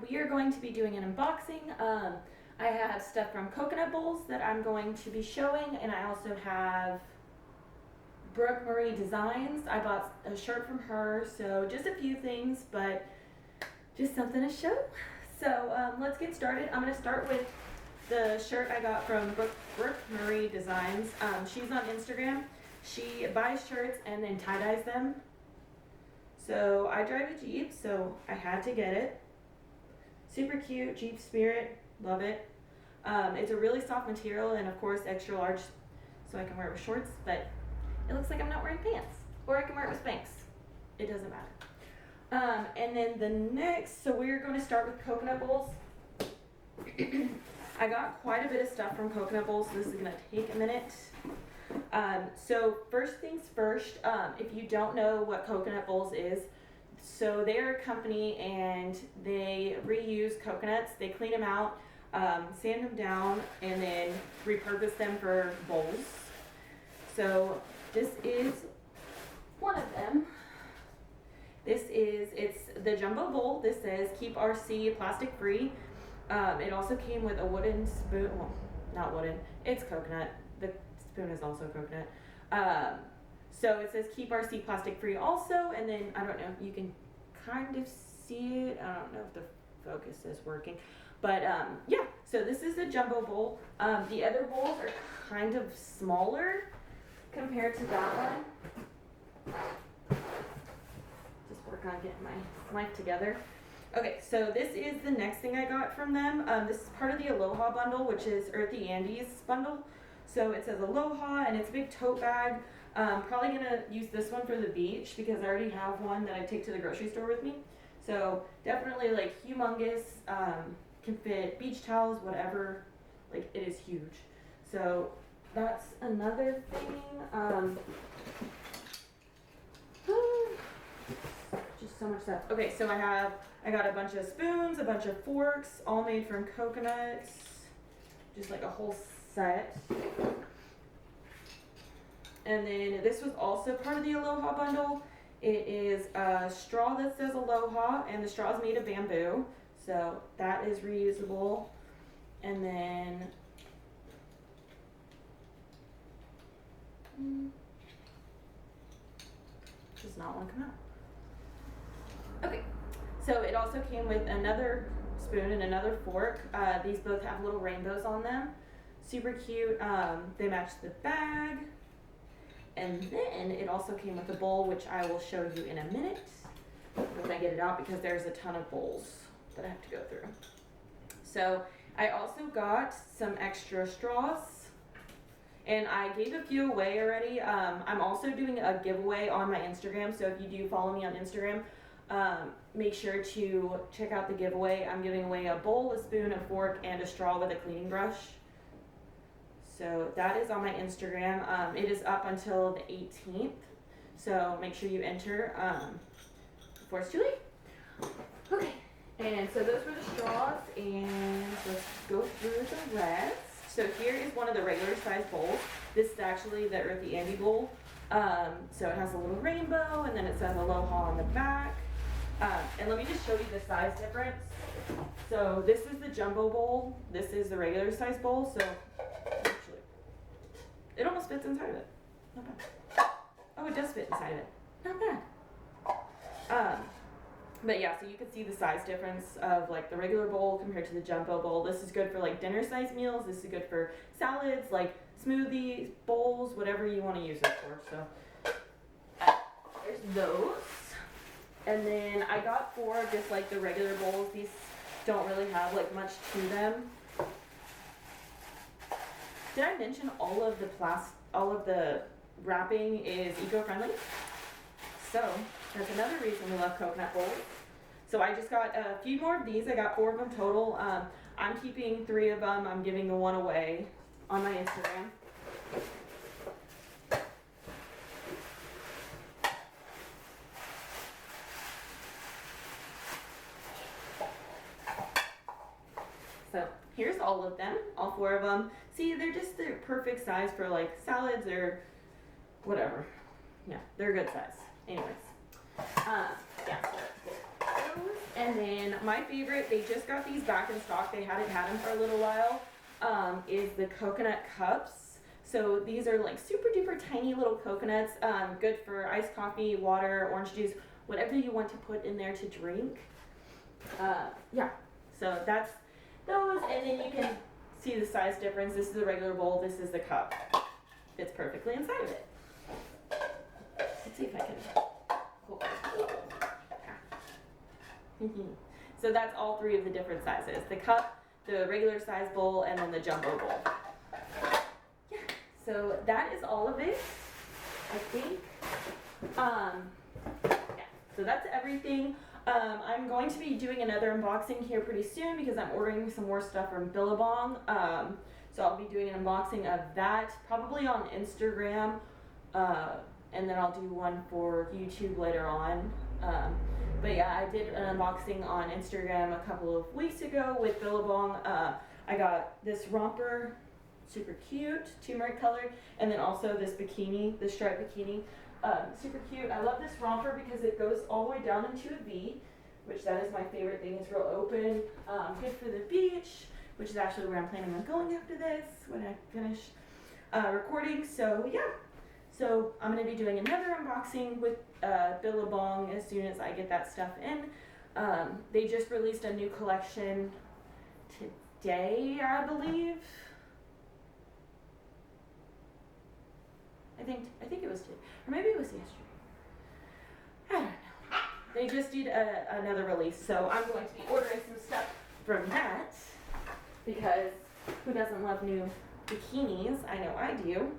we are going to be doing an unboxing. I have stuff from Coconut Bowls that I'm going to be showing, and I also have Brooke Marie Designs. I bought a shirt from her, so just a few things, but just something to show. So let's get started. I'm going to start with the shirt I got from Brooke Marie Designs. She's on Instagram. She buys shirts and then tie-dyes them. So I drive a Jeep, so I had to get it. Super cute, Jeep Spirit, love it. It's a really soft material and of course extra large, so I can wear it with shorts, but it looks like I'm not wearing pants. Or I can wear it with Spanx. It doesn't matter. And then the next, so we're going to start with Coconut Bowls. I got quite a bit of stuff from Coconut Bowls, so this is going to take a minute. So first things first, if you don't know what Coconut Bowls is, so they're a company and they reuse coconuts, they clean them out, sand them down, and then repurpose them for bowls. So this is one of them. It's the jumbo bowl. This says keep RC plastic free. It also came with a wooden spoon, well, not wooden, it's coconut. The spoon is also coconut. So it says keep RC plastic free also, and then I don't know if you can kind of see it. I don't know if the focus is working, but yeah, so this is the jumbo bowl. The other bowls are kind of smaller compared to that one. Just work on getting my life together. Okay, so this is the next thing I got from them. This is part of the Aloha bundle, which is Earthy Andes bundle. So it says Aloha, and it's a big tote bag. Probably gonna use this one for the beach because I already have one that I take to the grocery store with me. So definitely like humongous, can fit beach towels, whatever, like it is huge. So that's another thing. Just so much stuff. Okay, so I got a bunch of spoons, a bunch of forks, all made from coconuts, just like a whole set. And then this was also part of the Aloha bundle. It is a straw that says Aloha, and the straw is made of bamboo, so that is reusable. And then does not want to come out. Okay, so it also came with another spoon and another fork. These both have little rainbows on them. Super cute. They match the bag. And then it also came with a bowl, which I will show you in a minute when I get it out because there's a ton of bowls that I have to go through. So I also got some extra straws, and I gave a few away already. I'm also doing a giveaway on my Instagram, so if you do follow me on Instagram, make sure to check out the giveaway. I'm giving away a bowl, a spoon, a fork, and a straw with a cleaning brush. So that is on my Instagram. It is up until the 18th, so make sure you enter before it's too late. Okay, and so those were the straws, and let's go through the rest. So here is one of the regular size bowls. This is actually the Earthy Andes bowl. So it has a little rainbow, and then it says Aloha on the back. And let me just show you the size difference. So this is the jumbo bowl. This is the regular size bowl. So actually, it almost fits inside of it. Not bad. Oh, it does fit inside of it. Not bad. But yeah, so you can see the size difference of like the regular bowl compared to the jumbo bowl. This is good for like dinner size meals. This is good for salads, like smoothies, bowls, whatever you want to use it for. So there's those. And then I got 4 of just like the regular bowls. These don't really have like much to them. Did I mention all of the wrapping is eco-friendly? So that's another reason we love Coconut Bowls. So I just got a few more of these. I got 4 of them total. I'm keeping 3 of them. I'm giving the one away on my Instagram. So here's all of them, all 4 of them. See, they're just the perfect size for like salads or whatever. Yeah, they're a good size. Anyways, yeah, so And then my favorite, they just got these back in stock. They hadn't had them for a little while, is the coconut cups. So these are like super duper tiny little coconuts, good for iced coffee, water, orange juice, whatever you want to put in there to drink. Yeah, so that's those, and then you can see the size difference. This is the regular bowl, this is the cup. Fits perfectly inside of it. Let's see if I can pull it. So that's all three of the different sizes. The cup, the regular size bowl, and then the jumbo bowl. Yeah, so that is all of it, I think. Yeah, so that's everything. I'm going to be doing another unboxing here pretty soon because I'm ordering some more stuff from Billabong. So I'll be doing an unboxing of that, probably on Instagram, and then I'll do one for YouTube later on. But yeah, I did an unboxing on Instagram a couple of weeks ago with Billabong. I got this romper, super cute, turmeric colored, and then also this bikini, this striped bikini. Super cute. I love this romper because it goes all the way down into a V, which that is my favorite thing. It's real open, good for the beach, which is actually where I'm planning on going after this when I finish recording. So yeah, so I'm going to be doing another unboxing with Billabong as soon as I get that stuff in. They just released a new collection today, I believe. I think it was today, or maybe it was yesterday. I don't know. They just did another release, so I'm going to be ordering some stuff from that because who doesn't love new bikinis? I know I do.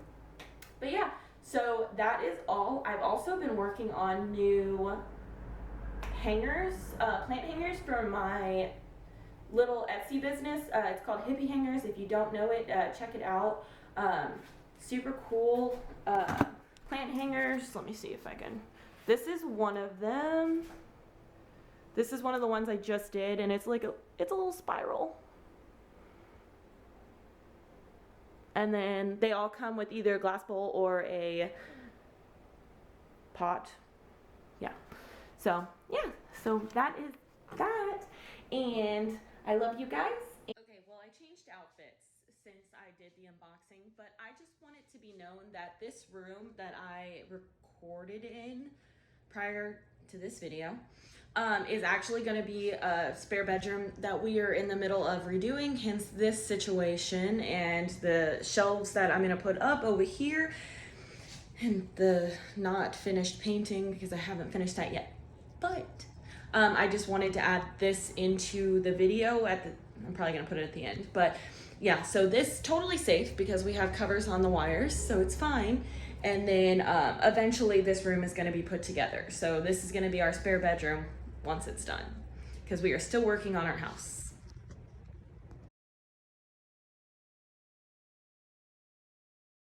But yeah, so that is all. I've also been working on new hangers, plant hangers for my little Etsy business. It's called Hippie Hangers. If you don't know it, check it out. Super cool plant hangers. Let me see if I can. This is one of them. This is one of the ones I just did, and it's like it's a little spiral. And then they all come with either a glass bowl or a pot. Yeah. So yeah. So that is that. And I love you guys. Okay, well, I changed outfits since I did the unboxing, but I just want it to be known that this room that I recorded in prior to this video is actually going to be a spare bedroom that we are in the middle of redoing, hence this situation, and the shelves that I'm going to put up over here, and the not finished painting because I haven't finished that yet. But I just wanted to add this into the video I'm probably going to put it at the end, but yeah, so this totally safe because we have covers on the wires, so it's fine. And then eventually this room is going to be put together. So this is going to be our spare bedroom once it's done because we are still working on our house.